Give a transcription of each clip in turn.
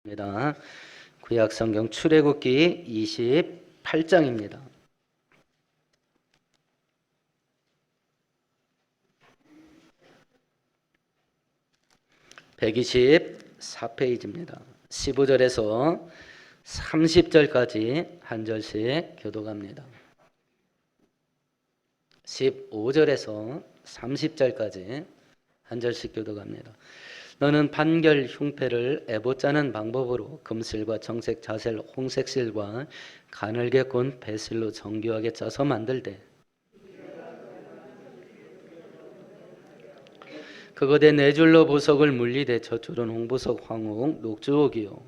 입니다. 구약성경 출애굽기 28장입니다. 124페이지입니다. 15절에서 30절까지 한 절씩 교독합니다. 15절에서 30절까지 한 절씩 교독합니다. 너는 판결 흉패를 에봇 짜는 방법으로 금실과 정색, 자셀, 홍색실과 가늘게 꼰 배실로 정교하게 짜서 만들되 그것에 네 줄로 보석을 물리되 저줄은 홍보석, 황옥, 녹주옥이요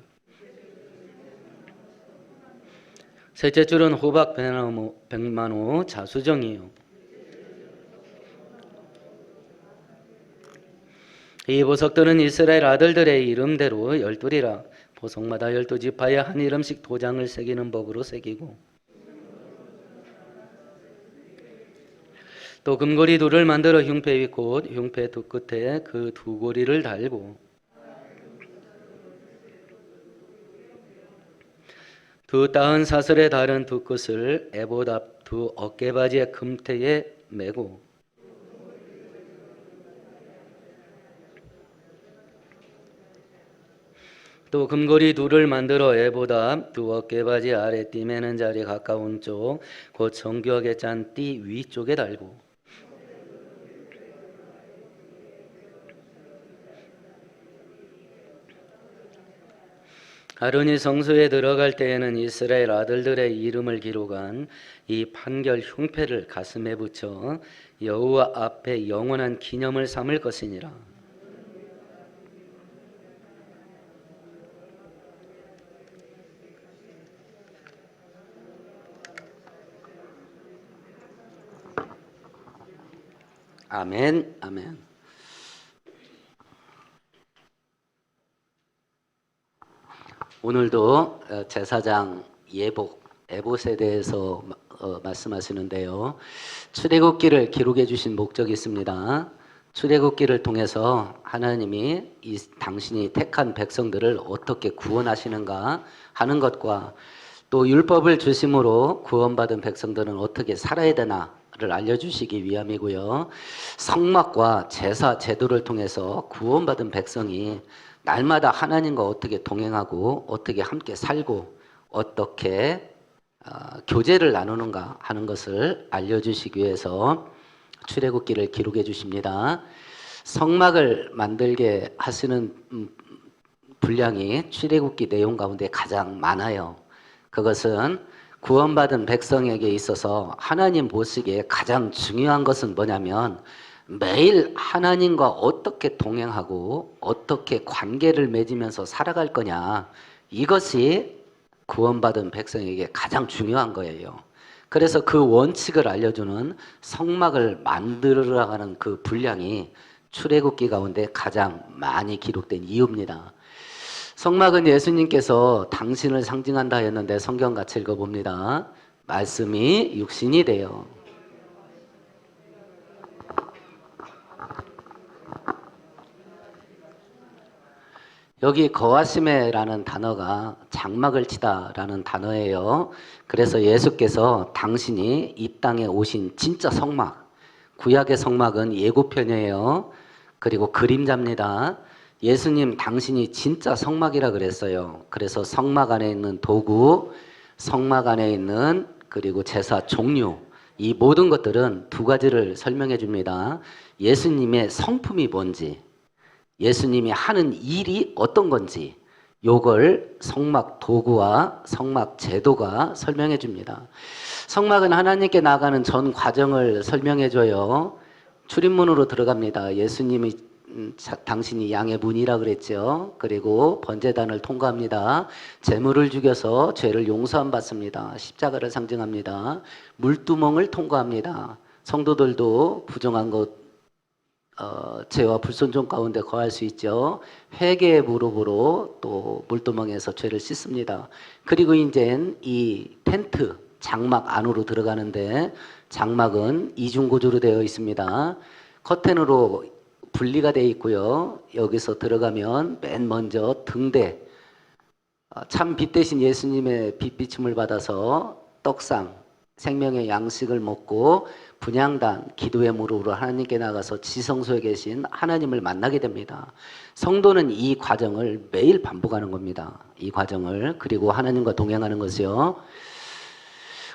셋째 줄은 호박, 배나무, 백만호, 자수정이요 이 보석들은 이스라엘 아들들의 이름대로 12이라 보석마다 12지파에 한 이름씩 도장을 새기는 법으로 새기고 또 금고리 둘을 만들어 흉패 위 곧 흉패 두 끝에 그 두 고리를 달고 두 따은 사슬에 다른 두 끝을 에봇 앞 두 어깨바지의 금태에 매고 또 금고리 둘을 만들어 에봇 앞 두 어깨바지 아래 띠 매는 자리 가까운 쪽 곧 정교하게 짠 띠 위쪽에 달고 아론이 성소에 들어갈 때에는 이스라엘 아들들의 이름을 기록한 이 판결 흉패를 가슴에 붙여 여호와 앞에 영원한 기념을 삼을 것이니라. 아멘, 아멘. 오늘도 제사장 예복, 에봇에 대해서 말씀하시는데요. 출애굽기를 기록해 주신 목적이 있습니다. 출애굽기를 통해서 하나님이 당신이 택한 백성들을 어떻게 구원하시는가 하는 것과 또 율법을 주심으로 구원받은 백성들은 어떻게 살아야 되나를 알려주시기 위함이고요. 성막과 제사 제도를 통해서 구원받은 백성이 날마다 하나님과 어떻게 동행하고 어떻게 함께 살고 어떻게 교제를 나누는가 하는 것을 알려주시기 위해서 출애굽기를 기록해 주십니다. 성막을 만들게 하시는 분량이 출애굽기 내용 가운데 가장 많아요. 그것은 구원받은 백성에게 있어서 하나님 보시기에 가장 중요한 것은 뭐냐면 매일 하나님과 어떻게 동행하고 어떻게 관계를 맺으면서 살아갈 거냐, 이것이 구원받은 백성에게 가장 중요한 거예요. 그래서 그 원칙을 알려주는 성막을 만들어가는 그 분량이 출애굽기 가운데 가장 많이 기록된 이유입니다. 성막은 예수님께서 당신을 상징한다 했는데 성경 같이 읽어봅니다. 말씀이 육신이 되어 여기 거하심에라는 단어가 장막을 치다라는 단어예요. 그래서 예수께서 당신이 이 땅에 오신 진짜 성막, 구약의 성막은 예고편이에요. 그리고 그림자입니다. 예수님 당신이 진짜 성막이라 그랬어요. 그래서 성막 안에 있는 도구, 성막 안에 있는 그리고 제사 종류, 이 모든 것들은 두 가지를 설명해 줍니다. 예수님의 성품이 뭔지, 예수님이 하는 일이 어떤 건지, 요걸 성막 도구와 성막 제도가 설명해 줍니다. 성막은 하나님께 나가는 전 과정을 설명해 줘요. 출입문으로 들어갑니다. 예수님이 당신이 양의 문이라 그랬죠. 그리고 번제단을 통과합니다. 제물을 죽여서 죄를 용서함 받습니다. 십자가를 상징합니다. 물두멍을 통과합니다. 성도들도 부정한 것 죄와 불순종 가운데 거할 수 있죠. 회개의 무릎으로 또 물두멍에서 죄를 씻습니다. 그리고 이제 이 텐트 장막 안으로 들어가는데 장막은 이중구조로 되어 있습니다. 커튼으로 분리가 되어 있고요. 여기서 들어가면 맨 먼저 등대, 참 빛 대신 예수님의 빛비춤을 받아서 떡상, 생명의 양식을 먹고 분향단, 기도의 무릎으로 하나님께 나가서 지성소에 계신 하나님을 만나게 됩니다. 성도는 이 과정을 매일 반복하는 겁니다. 이 과정을. 그리고 하나님과 동행하는 것이요.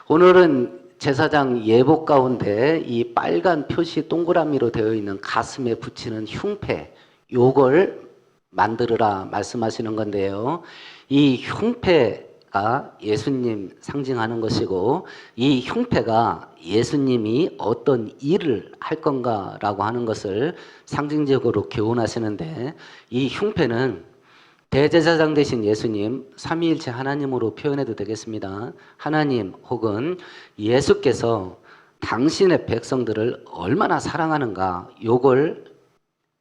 오늘은 제사장 예복 가운데 이 빨간 표시 동그라미로 되어 있는 가슴에 붙이는 흉패, 요걸 만들으라 말씀하시는 건데요. 이 흉패가 예수님 상징하는 것이고, 이 흉패가 예수님이 어떤 일을 할 건가라고 하는 것을 상징적으로 교훈하시는데, 이 흉패는 대제사장 되신 예수님, 삼위일체 하나님으로 표현해도 되겠습니다. 하나님 혹은 예수께서 당신의 백성들을 얼마나 사랑하는가, 요걸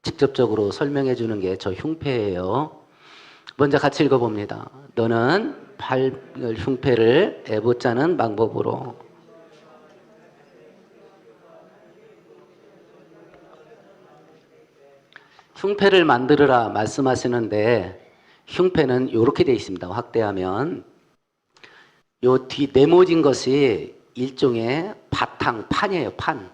직접적으로 설명해 주는 게 저 흉패예요. 먼저 같이 읽어봅니다. 너는 밟을 흉패를 애봇자는 방법으로. 흉패를 만들으라 말씀하시는데, 흉패는 이렇게 되어 있습니다. 확대하면 요 뒤 네모진 것이 일종의 바탕판이에요. 판.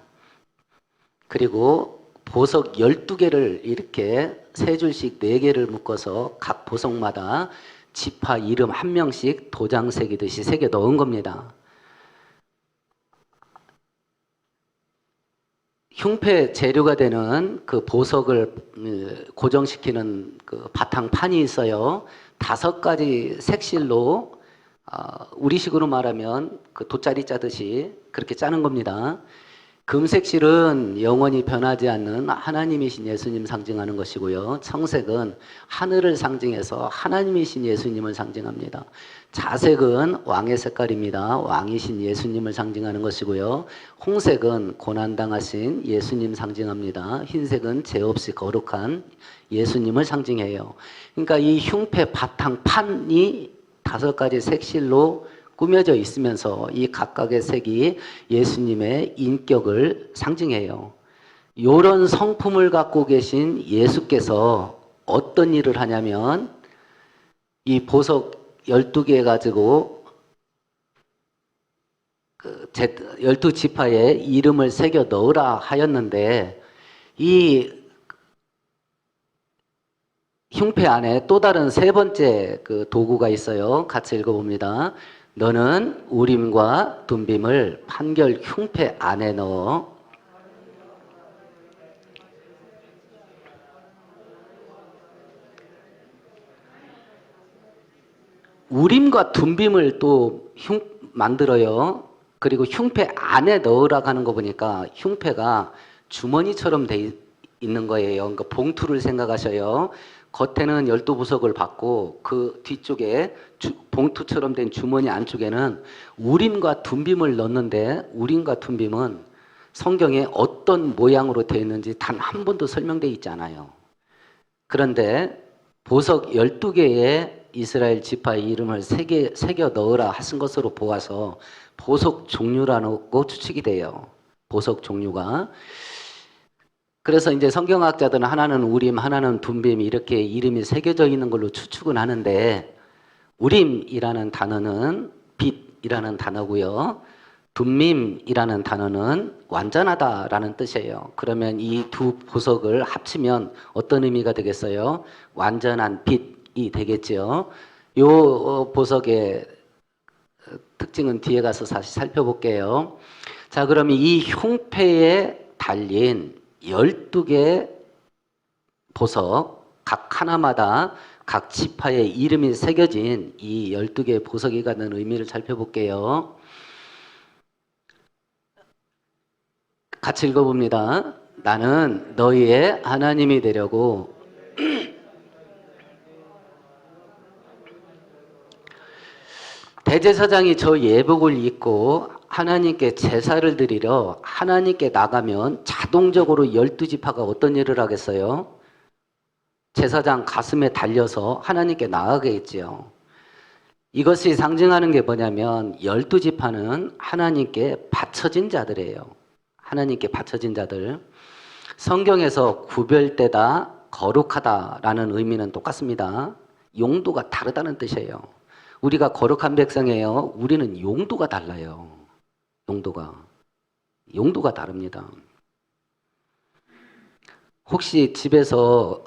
그리고 보석 12개를 이렇게 세 줄씩 4개를 묶어서 각 보석마다 지파 이름 한 명씩 도장 새기듯이 새겨 넣은 겁니다. 흉패 재료가 되는 그 보석을 고정시키는 그 바탕판이 있어요. 5가지 색실로 우리식으로 말하면 그 돗자리 짜듯이 그렇게 짜는 겁니다. 금색실은 영원히 변하지 않는 하나님이신 예수님 상징하는 것이고요. 청색은 하늘을 상징해서 하나님이신 예수님을 상징합니다. 자색은 왕의 색깔입니다. 왕이신 예수님을 상징하는 것이고요. 홍색은 고난당하신 예수님 상징합니다. 흰색은 죄 없이 거룩한 예수님을 상징해요. 그러니까 이 흉패 바탕판이 5가지 색실로 꾸며져 있으면서 이 각각의 색이 예수님의 인격을 상징해요. 이런 성품을 갖고 계신 예수께서 어떤 일을 하냐면, 이 보석 12개 가지고 12지파에 이름을 새겨 넣으라 하였는데, 이 흉패 안에 또 다른 3번째 그 도구가 있어요. 같이 읽어봅니다. 너는 우림과 둠빔을 판결 흉패 안에 넣어 우림과 둠빔을 또 만들어요. 그리고 흉패 안에 넣으라고 하는 거 보니까 흉패가 주머니처럼 돼 있는 거예요. 그러니까 봉투를 생각하셔요. 겉에는 12보석을 받고 그 뒤쪽에 봉투처럼 된 주머니 안쪽에는 우림과 둠빔을 넣는데, 우림과 둠빔은 성경에 어떤 모양으로 되어 있는지 단 한 번도 설명되어 있지 않아요. 그런데 보석 12개의 이스라엘 지파의 이름을 새겨 넣으라 하신 것으로 보아서 보석 종류라고 추측이 돼요. 보석 종류가. 그래서 이제 성경학자들은 하나는 우림, 하나는 둠빔 이렇게 이름이 새겨져 있는 걸로 추측은 하는데, 우림이라는 단어는 빛이라는 단어고요. 둠밈이라는 단어는 완전하다라는 뜻이에요. 그러면 이 두 보석을 합치면 어떤 의미가 되겠어요? 완전한 빛이 되겠죠. 요 보석의 특징은 뒤에 가서 다시 살펴볼게요. 자, 그러면 이 흉패에 달린 12개 보석, 각 하나마다 각 지파의 이름이 새겨진 이 12개의 보석이 갖는 의미를 살펴볼게요. 같이 읽어봅니다. 나는 너희의 하나님이 되려고 대제사장이 저 예복을 입고 하나님께 제사를 드리러 하나님께 나가면 자동적으로 12지파가 어떤 일을 하겠어요? 제사장 가슴에 달려서 하나님께 나아가겠지요. 이것이 상징하는 게 뭐냐면 12지파는 하나님께 바쳐진 자들이에요. 하나님께 바쳐진 자들. 성경에서 구별되다, 거룩하다라는 의미는 똑같습니다. 용도가 다르다는 뜻이에요. 우리가 거룩한 백성이에요. 우리는 용도가 달라요. 용도가 다릅니다. 혹시 집에서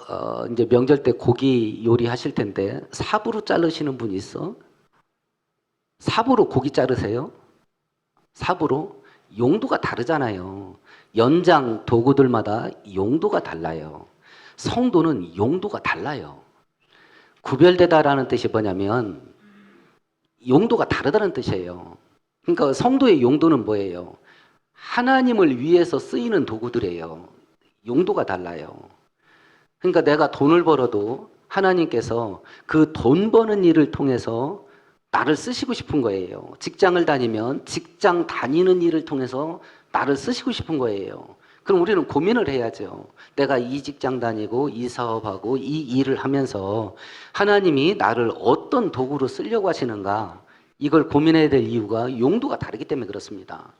이제 명절 때 고기 요리하실 텐데 삽으로 자르시는 분 있어? 삽으로 고기 자르세요? 삽으로? 용도가 다르잖아요. 연장 도구들마다 용도가 달라요. 성도는 용도가 달라요. 구별되다라는 뜻이 뭐냐면 용도가 다르다는 뜻이에요. 그러니까 성도의 용도는 뭐예요? 하나님을 위해서 쓰이는 도구들이에요. 용도가 달라요. 그러니까 내가 돈을 벌어도 하나님께서 그 돈 버는 일을 통해서 나를 쓰시고 싶은 거예요. 직장을 다니면 직장 다니는 일을 통해서 나를 쓰시고 싶은 거예요. 그럼 우리는 고민을 해야죠. 내가 이 직장 다니고 이 사업하고 이 일을 하면서 하나님이 나를 어떤 도구로 쓰려고 하시는가, 이걸 고민해야 될 이유가 용도가 다르기 때문에 그렇습니다.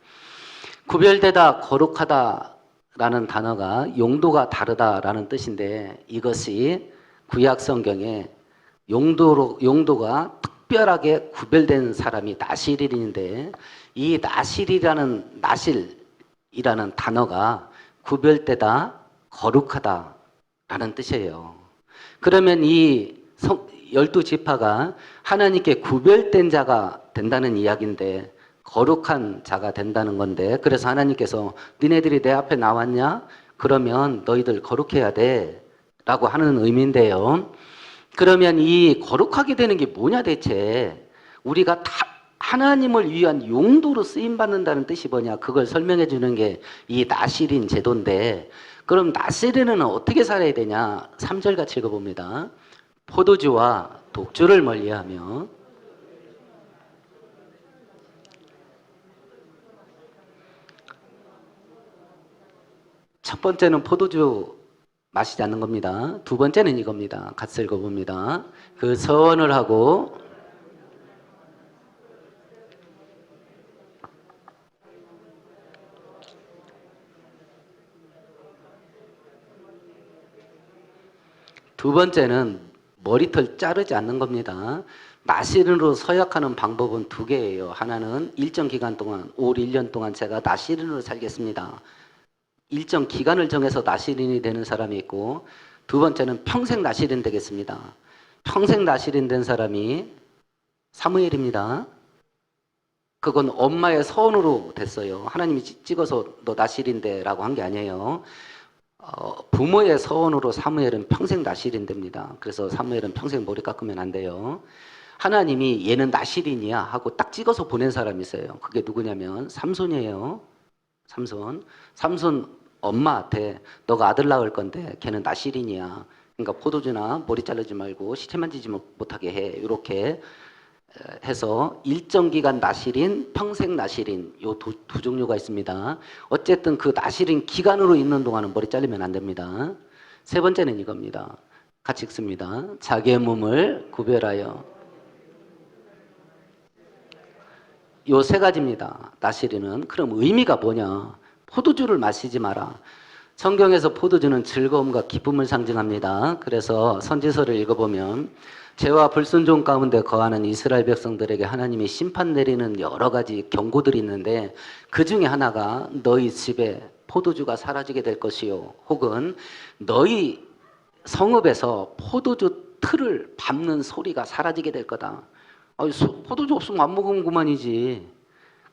구별되다, 거룩하다라는 단어가 용도가 다르다라는 뜻인데, 이것이 구약 성경에 용도가 특별하게 구별된 사람이 나실인인데, 이 나실이라는 단어가 구별되다, 거룩하다라는 뜻이에요. 그러면 이 12지파가 하나님께 구별된 자가 된다는 이야기인데, 거룩한 자가 된다는 건데, 그래서 하나님께서 니네들이 내 앞에 나왔냐? 그러면 너희들 거룩해야 돼 라고 하는 의미인데요. 그러면 이 거룩하게 되는 게 뭐냐 대체? 우리가 다 하나님을 위한 용도로 쓰임받는다는 뜻이 뭐냐? 그걸 설명해 주는 게 이 나실인 제도인데, 그럼 나실인은 어떻게 살아야 되냐? 3절 같이 읽어봅니다. 포도주와 독주를 멀리하며 첫 번째는 포도주 마시지 않는 겁니다. 두 번째는 이겁니다. 같이 읽어봅니다. 그 서원을 하고 두 번째는 머리털 자르지 않는 겁니다. 나실인으로 서약하는 방법은 두 개예요. 하나는 일정 기간 동안, 올 1년 동안 제가 나실인으로 살겠습니다. 일정 기간을 정해서 나실인이 되는 사람이 있고, 두 번째는 평생 나실인 되겠습니다. 평생 나실인 된 사람이 사무엘입니다. 그건 엄마의 서원으로 됐어요. 하나님이 찍어서 너 나실인데 라고 한 게 아니에요. 부모의 서원으로 사무엘은 평생 나실인 됩니다. 그래서 사무엘은 평생 머리 깎으면 안 돼요. 하나님이 얘는 나실인이야 하고 딱 찍어서 보낸 사람이 있어요. 그게 누구냐면 삼손이에요. 삼손 엄마한테 너가 아들 낳을 건데 걔는 나실인이야. 그러니까 포도주나 머리 자르지 말고 시체 만지지 못하게 해. 이렇게 해서 일정 기간 나실인, 평생 나실인, 요 두 종류가 있습니다. 어쨌든 그 나실인 기간으로 있는 동안은 머리 자르면 안 됩니다. 세 번째는 이겁니다. 같이 읽습니다. 자기의 몸을 구별하여. 요 세 가지입니다. 나실인은. 그럼 의미가 뭐냐? 포도주를 마시지 마라. 성경에서 포도주는 즐거움과 기쁨을 상징합니다. 그래서 선지서를 읽어보면 죄와 불순종 가운데 거하는 이스라엘 백성들에게 하나님이 심판 내리는 여러 가지 경고들이 있는데, 그 중에 하나가 너희 집에 포도주가 사라지게 될 것이요, 혹은 너희 성읍에서 포도주 틀을 밟는 소리가 사라지게 될 거다. 포도주 없으면 안 먹으면 그만이지.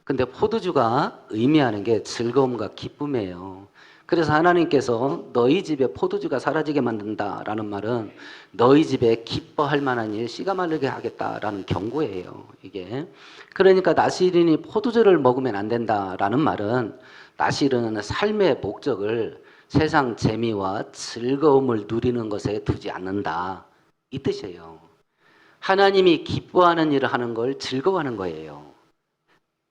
근데 포도주가 의미하는 게 즐거움과 기쁨이에요. 그래서 하나님께서 너희 집에 포도주가 사라지게 만든다라는 말은 너희 집에 기뻐할 만한 일, 씨가 마르게 하겠다라는 경고예요. 이게. 그러니까 나실인이 포도주를 먹으면 안 된다라는 말은 나실은 삶의 목적을 세상 재미와 즐거움을 누리는 것에 두지 않는다, 이 뜻이에요. 하나님이 기뻐하는 일을 하는 걸 즐거워하는 거예요.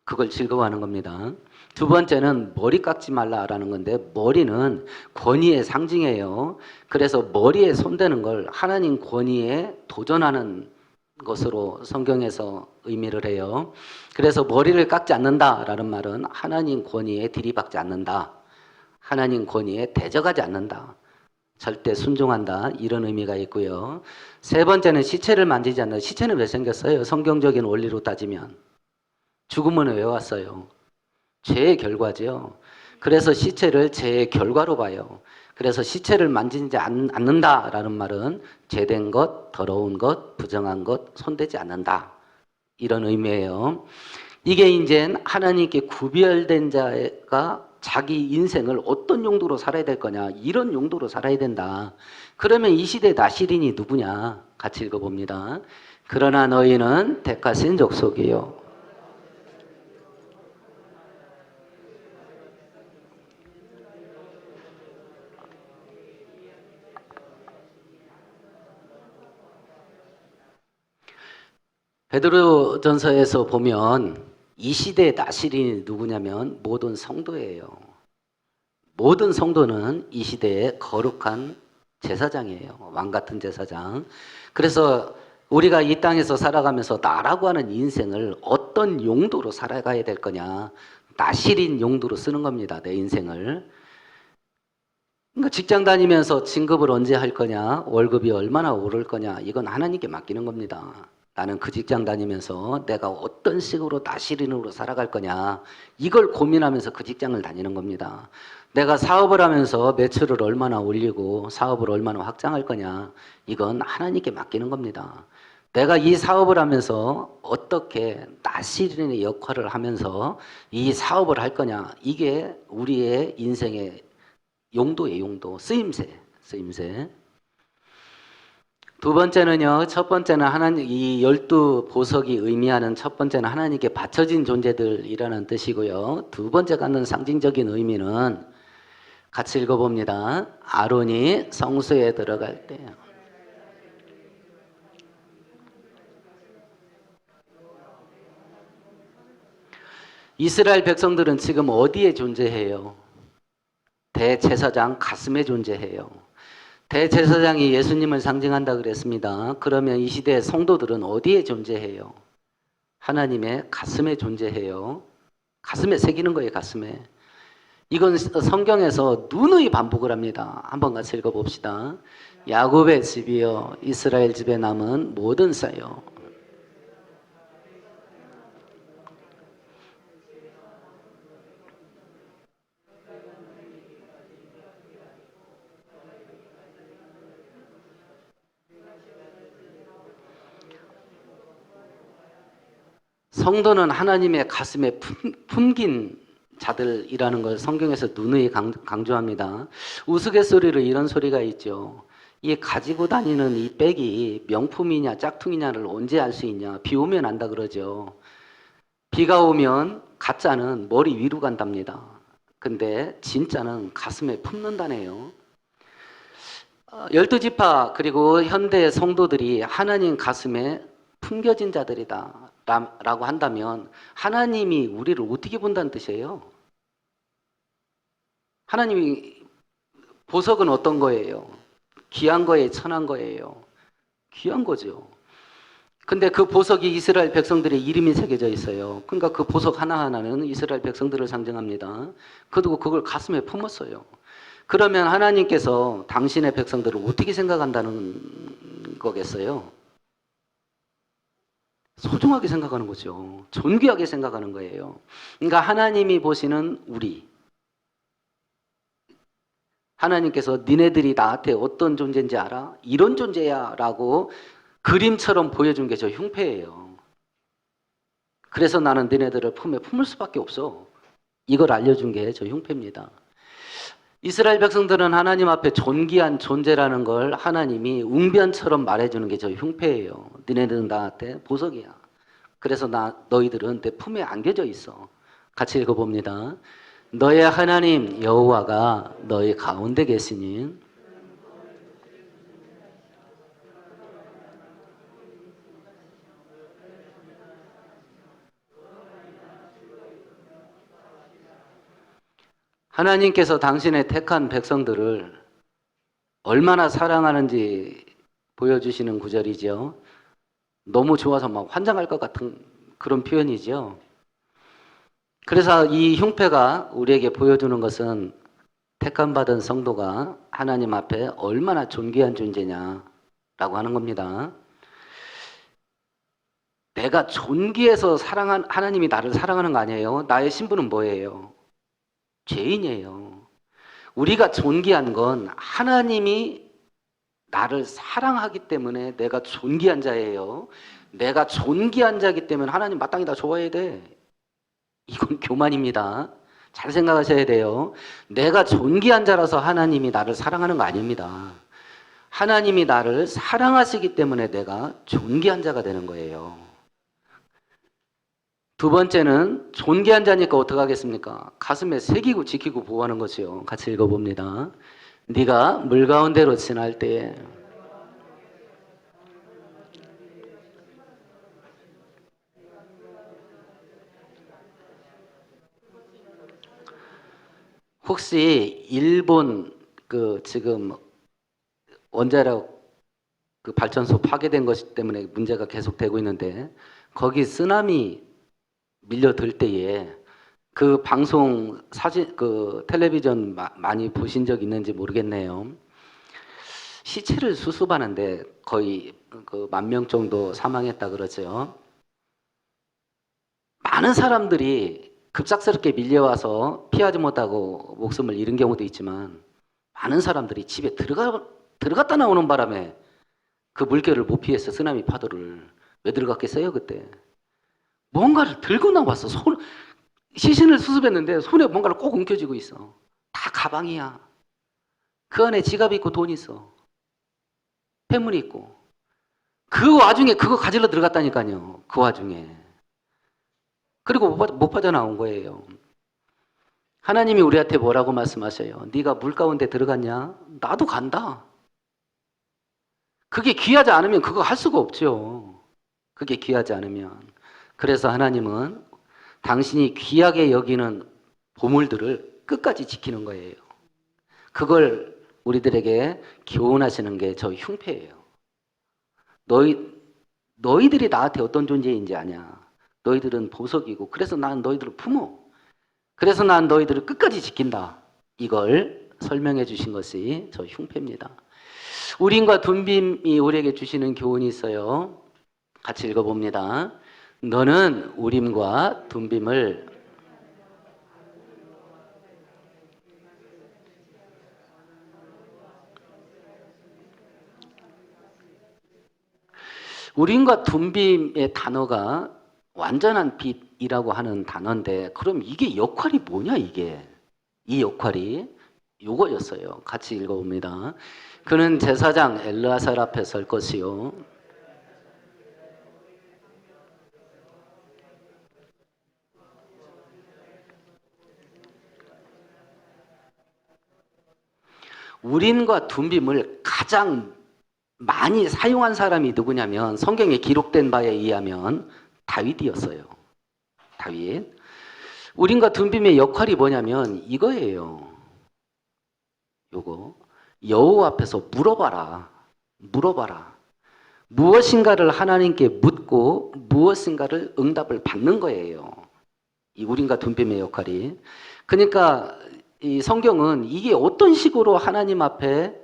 그걸 즐거워하는 겁니다. 두 번째는 머리 깎지 말라라는 건데, 머리는 권위의 상징이에요. 그래서 머리에 손대는 걸 하나님 권위에 도전하는 것으로 성경에서 의미를 해요. 그래서 머리를 깎지 않는다라는 말은 하나님 권위에 들이박지 않는다, 하나님 권위에 대적하지 않는다. 절대 순종한다. 이런 의미가 있고요. 세 번째는 시체를 만지지 않는다. 시체는 왜 생겼어요? 성경적인 원리로 따지면. 죽음은 왜 왔어요? 죄의 결과죠. 그래서 시체를 죄의 결과로 봐요. 그래서 시체를 만지지 않는다라는 말은 죄된 것, 더러운 것, 부정한 것, 손대지 않는다. 이런 의미예요. 이게 이제 하나님께 구별된 자가 자기 인생을 어떤 용도로 살아야 될 거냐, 이런 용도로 살아야 된다. 그러면 이 시대 나시린이 누구냐? 같이 읽어봅니다. 그러나 너희는 택하신 족속이요. 베드로전서에서 보면 이 시대의 나시린이 누구냐면 모든 성도예요. 모든 성도는 이 시대의 거룩한 제사장이에요. 왕 같은 제사장. 그래서 우리가 이 땅에서 살아가면서 나라고 하는 인생을 어떤 용도로 살아가야 될 거냐. 나시린 용도로 쓰는 겁니다. 내 인생을. 그러니까 직장 다니면서 진급을 언제 할 거냐, 월급이 얼마나 오를 거냐, 이건 하나님께 맡기는 겁니다. 나는 그 직장 다니면서 내가 어떤 식으로 나시린으로 살아갈 거냐, 이걸 고민하면서 그 직장을 다니는 겁니다. 내가 사업을 하면서 매출을 얼마나 올리고 사업을 얼마나 확장할 거냐, 이건 하나님께 맡기는 겁니다. 내가 이 사업을 하면서 어떻게 나시린의 역할을 하면서 이 사업을 할 거냐, 이게 우리의 인생의 용도의 용도, 쓰임새. 두 번째는요, 첫 번째는 하나님, 이 12보석이 의미하는 첫 번째는 하나님께 바쳐진 존재들이라는 뜻이고요. 두 번째 갖는 상징적인 의미는 같이 읽어봅니다. 아론이 성소에 들어갈 때. 이스라엘 백성들은 지금 어디에 존재해요? 대제사장 가슴에 존재해요. 대제사장이 예수님을 상징한다 그랬습니다. 그러면 이 시대의 성도들은 어디에 존재해요? 하나님의 가슴에 존재해요. 가슴에 새기는 거예요, 가슴에. 이건 성경에서 누누이 반복을 합니다. 한번 같이 읽어봅시다. 야곱의 집이여 이스라엘 집에 남은 모든 쌓여. 성도는 하나님의 가슴에 품긴 자들이라는 걸 성경에서 누누이 강조합니다. 우스갯소리로 이런 소리가 있죠. 이 가지고 다니는 이 백이 명품이냐 짝퉁이냐를 언제 알 수 있냐. 비 오면 안다 그러죠. 비가 오면 가짜는 머리 위로 간답니다. 근데 진짜는 가슴에 품는다네요. 12지파 그리고 현대 성도들이 하나님 가슴에 품겨진 자들이다 라고 한다면 하나님이 우리를 어떻게 본다는 뜻이에요? 하나님이 보석은 어떤 거예요? 귀한 거예요? 천한 거예요? 귀한 거죠. 근데 그 보석이 이스라엘 백성들의 이름이 새겨져 있어요. 그러니까 그 보석 하나하나는 이스라엘 백성들을 상징합니다. 그리고 그걸 가슴에 품었어요. 그러면 하나님께서 당신의 백성들을 어떻게 생각한다는 거겠어요? 소중하게 생각하는 거죠. 존귀하게 생각하는 거예요. 그러니까 하나님이 보시는 우리, 하나님께서 니네들이 나한테 어떤 존재인지 알아? 이런 존재야 라고 그림처럼 보여준 게 저 흉패예요. 그래서 나는 니네들을 품에 품을 수밖에 없어. 이걸 알려준 게 저 흉패입니다. 이스라엘 백성들은 하나님 앞에 존귀한 존재라는 걸 하나님이 웅변처럼 말해주는 게 저 흉패예요. 니네들은 나한테 보석이야. 그래서 너희들은 내 품에 안겨져 있어. 같이 읽어봅니다. 너의 하나님 여호와가 너희 가운데 계시니 하나님께서 당신의 택한 백성들을 얼마나 사랑하는지 보여주시는 구절이죠. 너무 좋아서 막 환장할 것 같은 그런 표현이죠. 그래서 이 흉패가 우리에게 보여주는 것은 택함받은 성도가 하나님 앞에 얼마나 존귀한 존재냐라고 하는 겁니다. 내가 존귀해서 하나님이 나를 사랑하는 거 아니에요. 나의 신분은 뭐예요? 죄인이에요. 우리가 존귀한 건 하나님이 나를 사랑하기 때문에 내가 존귀한 자예요. 내가 존귀한 자이기 때문에 하나님 마땅히 다 좋아해야 돼. 이건 교만입니다. 잘 생각하셔야 돼요. 내가 존귀한 자라서 하나님이 나를 사랑하는 거 아닙니다. 하나님이 나를 사랑하시기 때문에 내가 존귀한 자가 되는 거예요. 두 번째는 존귀한 자니까 어떡하겠습니까? 가슴에 새기고 지키고 보호하는 거지요. 같이 읽어봅니다. 네가 물 가운데로 지날 때에 혹시 일본 지금 원자력 발전소 파괴된 것 때문에 문제가 계속되고 있는데 거기 쓰나미 밀려들 때에 그 방송 사진 텔레비전 많이 보신 적 있는지 모르겠네요. 시체를 수습하는데 거의 10,000명 정도 사망했다 그러죠. 많은 사람들이 급작스럽게 밀려와서 피하지 못하고 목숨을 잃은 경우도 있지만 많은 사람들이 집에 들어갔다 나오는 바람에 그 물결을 못 피했어. 쓰나미 파도를. 왜 들어갔겠어요 그때? 뭔가를 들고 나왔어. 시신을 수습했는데 손에 뭔가를 꼭 움켜쥐고 있어. 다 가방이야. 그 안에 지갑이 있고 돈 있어. 폐물이 있고. 그 와중에 그거 가지러 들어갔다니까요. 그 와중에. 그리고 못 빠져나온 거예요. 하나님이 우리한테 뭐라고 말씀하셔요? 네가 물 가운데 들어갔냐? 나도 간다. 그게 귀하지 않으면 그거 할 수가 없죠. 그게 귀하지 않으면. 그래서 하나님은 당신이 귀하게 여기는 보물들을 끝까지 지키는 거예요. 그걸 우리들에게 교훈하시는 게 저 흉패예요. 너희들이 나한테 어떤 존재인지 아냐? 너희들은 보석이고 그래서 난 너희들을 품어. 그래서 난 너희들을 끝까지 지킨다. 이걸 설명해 주신 것이 저 흉패입니다. 우림과 둠빔이 우리에게 주시는 교훈이 있어요. 같이 읽어봅니다. 너는 우림과 둠빔을 우림과 둠빔의 단어가 완전한 빛이라고 하는 단어인데 그럼 이게 역할이 뭐냐 이게? 이 역할이 요거였어요. 같이 읽어봅니다. 그는 제사장 엘르아살 앞에 설 것이요. 우림과 둠빔을 가장 많이 사용한 사람이 누구냐면 성경에 기록된 바에 의하면 다윗이었어요. 다윗. 우림과 둠빔의 역할이 뭐냐면 이거예요. 요거. 여호와 앞에서 물어봐라. 무엇인가를 하나님께 묻고 무엇인가를 응답을 받는 거예요. 이 우림과 둠빔의 역할이. 그러니까 이 성경은 이게 어떤 식으로 하나님 앞에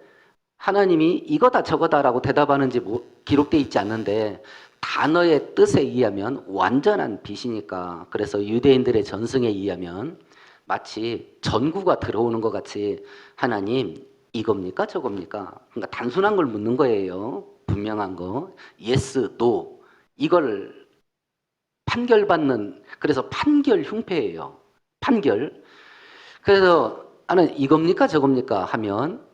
하나님이 이거다 저거다라고 대답하는지 기록되어 있지 않는데 단어의 뜻에 의하면 완전한 빛이니까 그래서 유대인들의 전승에 의하면 마치 전구가 들어오는 것 같이 하나님 이겁니까 저겁니까? 그러니까 단순한 걸 묻는 거예요. 분명한 거. yes, no. 이걸 판결받는 그래서 판결 흉패예요. 판결. 그래서 나는 이겁니까 저겁니까 하면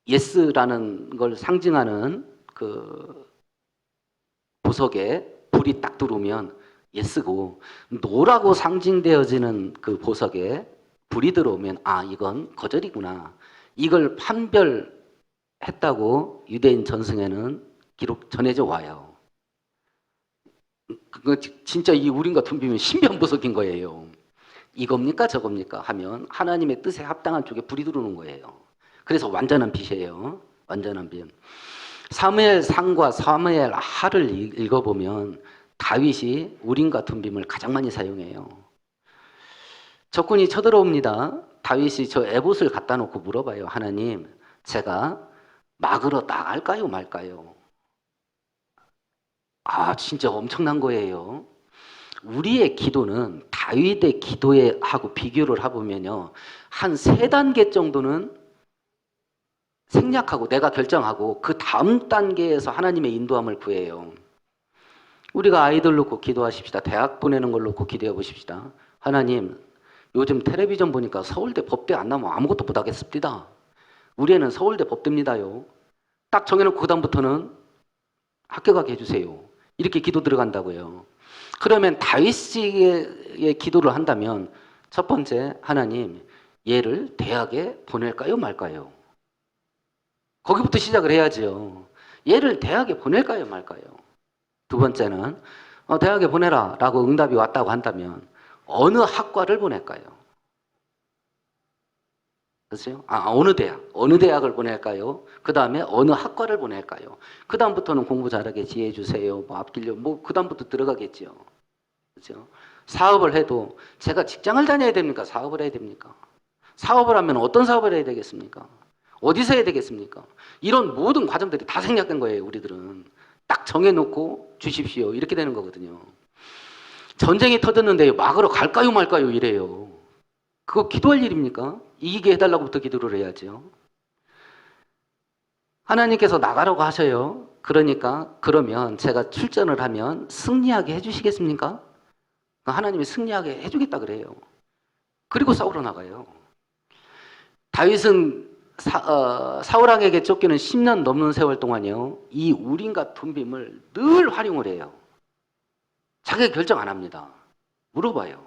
예스라는 걸 상징하는 그 보석에 불이 딱 들어오면 예스고 노라고 상징되어지는 그 보석에 불이 들어오면 아 이건 거절이구나. 이걸 판별했다고 유대인 전승에는 기록 전해져 와요. 그거 진짜 이 우림과 둠빔은 신변보석인 거예요. 이겁니까 저겁니까 하면 하나님의 뜻에 합당한 쪽에 불이 들어오는 거예요. 그래서 완전한 빛이에요. 완전한 빛. 사무엘 상과 사무엘 하를 읽어보면 다윗이 우림과 둠빔을 가장 많이 사용해요. 적군이 쳐들어옵니다. 다윗이 저 에봇을 갖다 놓고 물어봐요. 하나님, 제가 막으러 나갈까요, 말까요? 진짜 엄청난 거예요. 우리의 기도는 다윗의 기도에 하고 비교를 해보면요, 한 3단계 정도는 생략하고 내가 결정하고 그 다음 단계에서 하나님의 인도함을 구해요. 우리가 아이들 놓고 기도하십시다. 대학 보내는 걸 놓고 기도해 보십시다. 하나님, 요즘 텔레비전 보니까 서울대 법대 안 나오면 아무것도 못하겠습니다. 우리 애는 서울대 법대입니다요. 딱 정해놓고 그 다음부터는 학교 가게 해주세요. 이렇게 기도 들어간다고요. 그러면 다윗의 기도를 한다면 첫 번째, 하나님, 얘를 대학에 보낼까요, 말까요? 거기부터 시작을 해야죠. 얘를 대학에 보낼까요, 말까요? 두 번째는 대학에 보내라 라고 응답이 왔다고 한다면 어느 학과를 보낼까요? 그렇죠? 어느 대학을 보낼까요? 그 다음에 어느 학과를 보낼까요? 그 다음부터는 공부 잘하게 지혜해 주세요. 그 다음부터 들어가겠죠. 그렇죠? 사업을 해도 제가 직장을 다녀야 됩니까? 사업을 해야 됩니까? 사업을 하면 어떤 사업을 해야 되겠습니까? 어디서 해야 되겠습니까? 이런 모든 과정들이 다 생략된 거예요. 우리들은 딱 정해놓고 주십시오. 이렇게 되는 거거든요. 전쟁이 터졌는데 막으러 갈까요, 말까요? 이래요. 그거 기도할 일입니까? 이기게 해달라고부터 기도를 해야죠. 하나님께서 나가라고 하셔요. 그러면 제가 출전을 하면 승리하게 해주시겠습니까? 하나님이 승리하게 해주겠다 그래요. 그리고 싸우러 나가요. 다윗은 사울왕에게 쫓기는 10년 넘는 세월 동안요, 이 우림과 둠빔을 늘 활용을 해요. 자기가 결정 안 합니다. 물어봐요.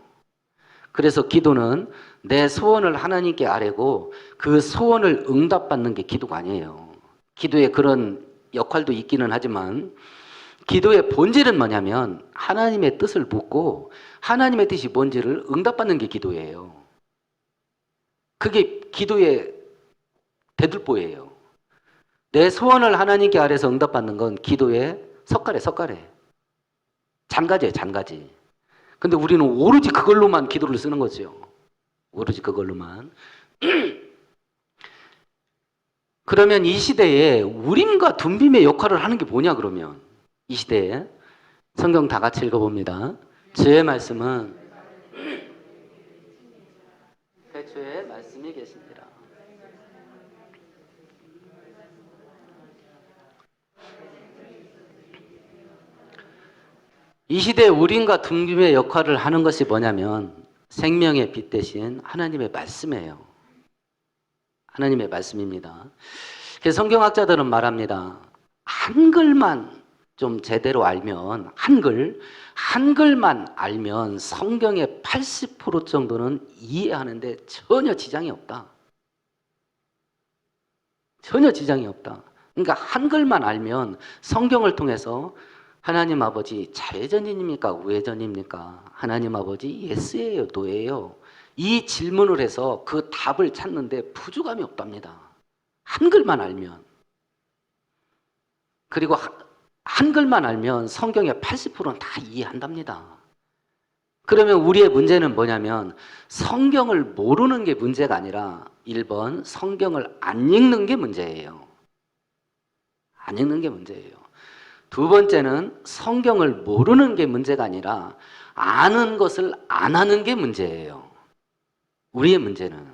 그래서 기도는 내 소원을 하나님께 아뢰고 그 소원을 응답받는 게 기도가 아니에요. 기도에 그런 역할도 있기는 하지만 기도의 본질은 뭐냐면 하나님의 뜻을 묻고 하나님의 뜻이 뭔지를 응답받는 게 기도예요. 그게 기도의 대들보예요. 내 소원을 하나님께 아뢰서 응답받는 건 기도의 석가래. 잔가지예요, 잔가지. 근데 우리는 오로지 그걸로만 기도를 쓰는 거죠. 오로지 그걸로만. 그러면 이 시대에 우림과 둠빔의 역할을 하는 게 뭐냐 그러면 이 시대에 성경 다 같이 읽어봅니다. 주의 말씀은 태초에 말씀이 계시니라. 이 시대에 우림과 둠빔의 역할을 하는 것이 뭐냐면 생명의 빛 대신 하나님의 말씀이에요. 하나님의 말씀입니다. 그래서 성경학자들은 말합니다. 한글만 좀 제대로 알면 한글만 알면 성경의 80% 정도는 이해하는데 전혀 지장이 없다. 전혀 지장이 없다. 그러니까 한글만 알면 성경을 통해서 하나님 아버지 좌회전입니까? 우회전입니까? 하나님 아버지 예스예요? 노예요? 이 질문을 해서 그 답을 찾는데 부족함이 없답니다. 한글만 알면. 그리고 한글만 알면 성경의 80%는 다 이해한답니다. 그러면 우리의 문제는 뭐냐면 성경을 모르는 게 문제가 아니라 1번 성경을 안 읽는 게 문제예요. 안 읽는 게 문제예요. 두 번째는 성경을 모르는 게 문제가 아니라 아는 것을 안 하는 게 문제예요. 우리의 문제는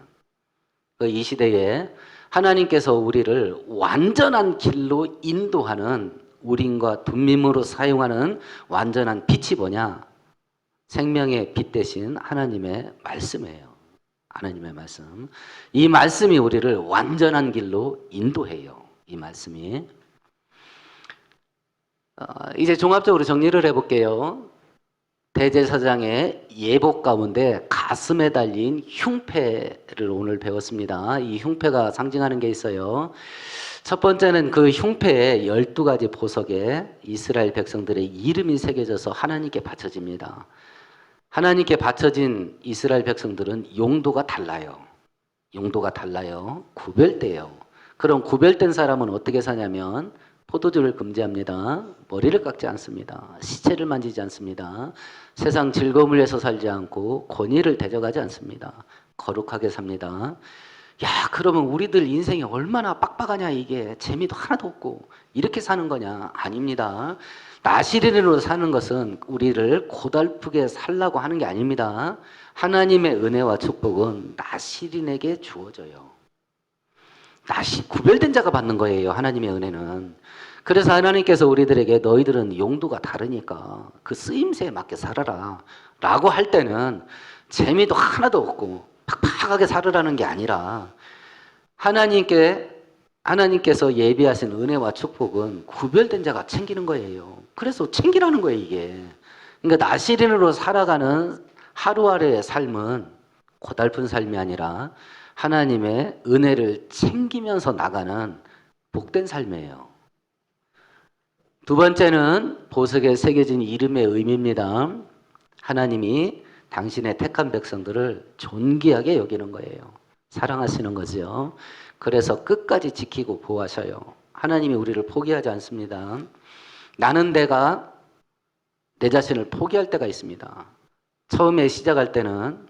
이 시대에 하나님께서 우리를 완전한 길로 인도하는 우림과 둠밈으로 사용하는 완전한 빛이 뭐냐? 생명의 빛 대신 하나님의 말씀이에요. 하나님의 말씀. 이 말씀이 우리를 완전한 길로 인도해요. 이 말씀이. 이제 종합적으로 정리를 해볼게요. 대제사장의 예복 가운데 가슴에 달린 흉패를 오늘 배웠습니다. 이 흉패가 상징하는 게 있어요. 첫 번째는 그 흉패에 12가지 보석에 이스라엘 백성들의 이름이 새겨져서 하나님께 바쳐집니다. 하나님께 바쳐진 이스라엘 백성들은 용도가 달라요. 용도가 달라요. 구별돼요. 그럼 구별된 사람은 어떻게 사냐면 포도주를 금지합니다. 머리를 깎지 않습니다. 시체를 만지지 않습니다. 세상 즐거움을 위해서 살지 않고 권위를 대적하지 않습니다. 거룩하게 삽니다. 야, 그러면 우리들 인생이 얼마나 빡빡하냐, 이게 재미도 하나도 없고 이렇게 사는 거냐? 아닙니다. 나시린으로 사는 것은 우리를 고달프게 살라고 하는 게 아닙니다. 하나님의 은혜와 축복은 나시린에게 주어져요. 구별된 자가 받는 거예요, 하나님의 은혜는. 그래서 하나님께서 우리들에게 너희들은 용도가 다르니까 그 쓰임새에 맞게 살아라 라고 할 때는 재미도 하나도 없고 팍팍하게 살으라는 게 아니라 하나님께서 예비하신 은혜와 축복은 구별된 자가 챙기는 거예요. 그래서 챙기라는 거예요, 이게. 그러니까 나시린으로 살아가는 하루하루의 삶은 고달픈 삶이 아니라 하나님의 은혜를 챙기면서 나가는 복된 삶이에요. 두 번째는 보석에 새겨진 이름의 의미입니다. 하나님이 당신의 택한 백성들을 존귀하게 여기는 거예요. 사랑하시는 거죠. 그래서 끝까지 지키고 보호하셔요. 하나님이 우리를 포기하지 않습니다. 나는 내가 내 자신을 포기할 때가 있습니다. 처음에 시작할 때는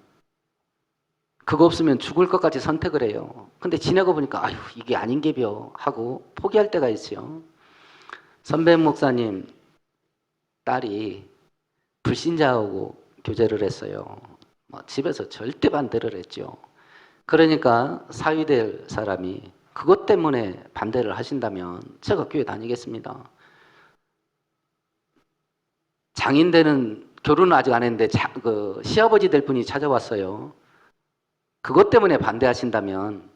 그거 없으면 죽을 것까지 선택을 해요. 근데 지나고 보니까 아유, 이게 아닌 게벼 하고 포기할 때가 있어요. 선배 목사님 딸이 불신자하고 교제를 했어요. 집에서 절대 반대를 했죠. 그러니까 사위될 사람이 그것 때문에 반대를 하신다면 제가 교회 다니겠습니다. 장인 되는, 결혼은 아직 안 했는데 시아버지 될 분이 찾아왔어요. 그것 때문에 반대하신다면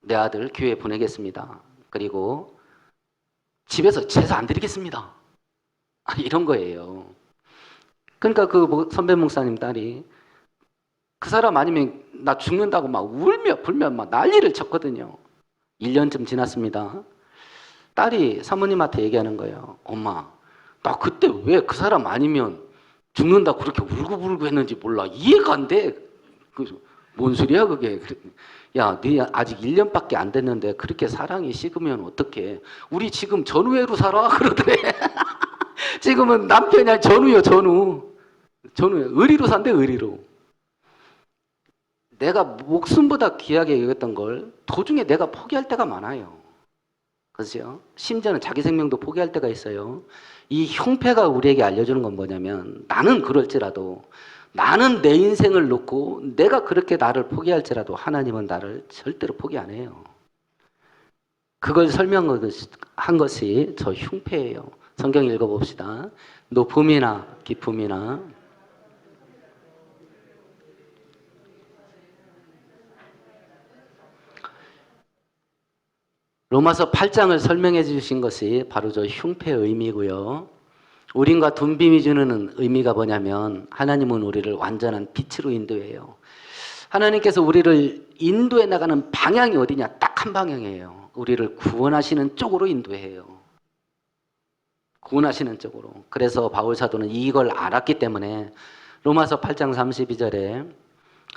내 아들 교회에 보내겠습니다. 그리고 집에서 제사 안 드리겠습니다. 이런 거예요. 그러니까 그 선배 목사님 딸이 그 사람 아니면 나 죽는다고 막 울며 불며 막 난리를 쳤거든요. 1년쯤 지났습니다. 딸이 사모님한테 얘기하는 거예요. 엄마, 나 그때 왜 그 사람 아니면 죽는다고 그렇게 울고불고 했는지 몰라. 이해가 안 돼. 뭔 소리야 그게. 야, 네 아직 1년밖에 안 됐는데 그렇게 사랑이 식으면 어떡해. 우리 지금 전우회로 살아 그러더래. 지금은 남편이 아니라 전우요, 전우. 의리로 산대, 의리로. 내가 목숨보다 귀하게 여겼던 걸 도중에 내가 포기할 때가 많아요. 그렇죠? 심지어는 자기 생명도 포기할 때가 있어요. 이 형패가 우리에게 알려주는 건 뭐냐면, 나는 그럴지라도, 나는 내 인생을 놓고 내가 그렇게 나를 포기할지라도 하나님은 나를 절대로 포기 안 해요. 그걸 설명한 것이 저 흉패예요. 성경 읽어봅시다. 높음이나 기쁨이나 로마서 8장을 설명해 주신 것이 바로 저 흉패의 의미고요. 우린과 둠빔이 주는 의미가 뭐냐면, 하나님은 우리를 완전한 빛으로 인도해요. 하나님께서 우리를 인도해 나가는 방향이 어디냐? 딱 한 방향이에요. 우리를 구원하시는 쪽으로 인도해요. 구원하시는 쪽으로. 그래서 바울 사도는 이걸 알았기 때문에 로마서 8장 32절에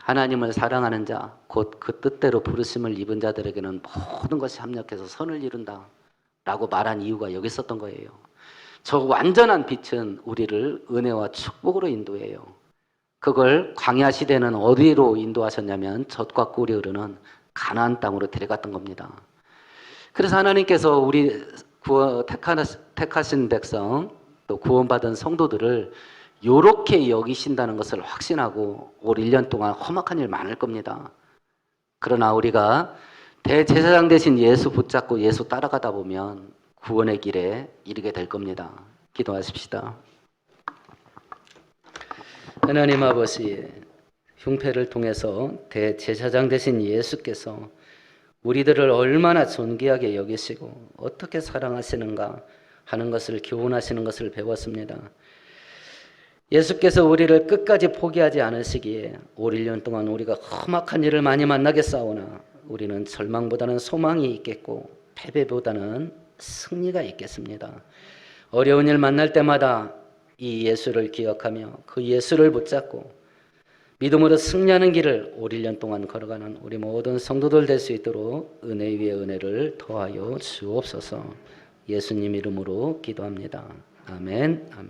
하나님을 사랑하는 자, 곧 그 뜻대로 부르심을 입은 자들에게는 모든 것이 합력해서 선을 이룬다 라고 말한 이유가 여기 있었던 거예요. 저 완전한 빛은 우리를 은혜와 축복으로 인도해요. 그걸 광야 시대는 어디로 인도하셨냐면 젖과 꿀이 흐르는 가나안 땅으로 데려갔던 겁니다. 그래서 하나님께서 우리 택하신 백성, 또 구원받은 성도들을 요렇게 여기신다는 것을 확신하고 올 1년 동안 험악한 일 많을 겁니다. 그러나 우리가 대제사장 대신 예수 붙잡고 예수 따라가다 보면 구원의 길에 이르게 될 겁니다. 기도하십시다. 하나님 아버지, 흉패를 통해서 대제사장 대신 예수께서 우리들을 얼마나 존귀하게 여기시고 어떻게 사랑하시는가 하는 것을 교훈하시는 것을 배웠습니다. 예수께서 우리를 끝까지 포기하지 않으시기에 올 1년 동안 우리가 험악한 일을 많이 만나겠사오나 우리는 절망보다는 소망이 있겠고 패배보다는 승리가 있겠습니다. 어려운 일 만날 때마다 이 예수를 기억하며 그 예수를 붙잡고 믿음으로 승리하는 길을 올 1년 동안 걸어가는 우리 모든 성도들 될 수 있도록 은혜 위에 은혜를 더하여 주옵소서. 예수님 이름으로 기도합니다. 아멘. 아멘.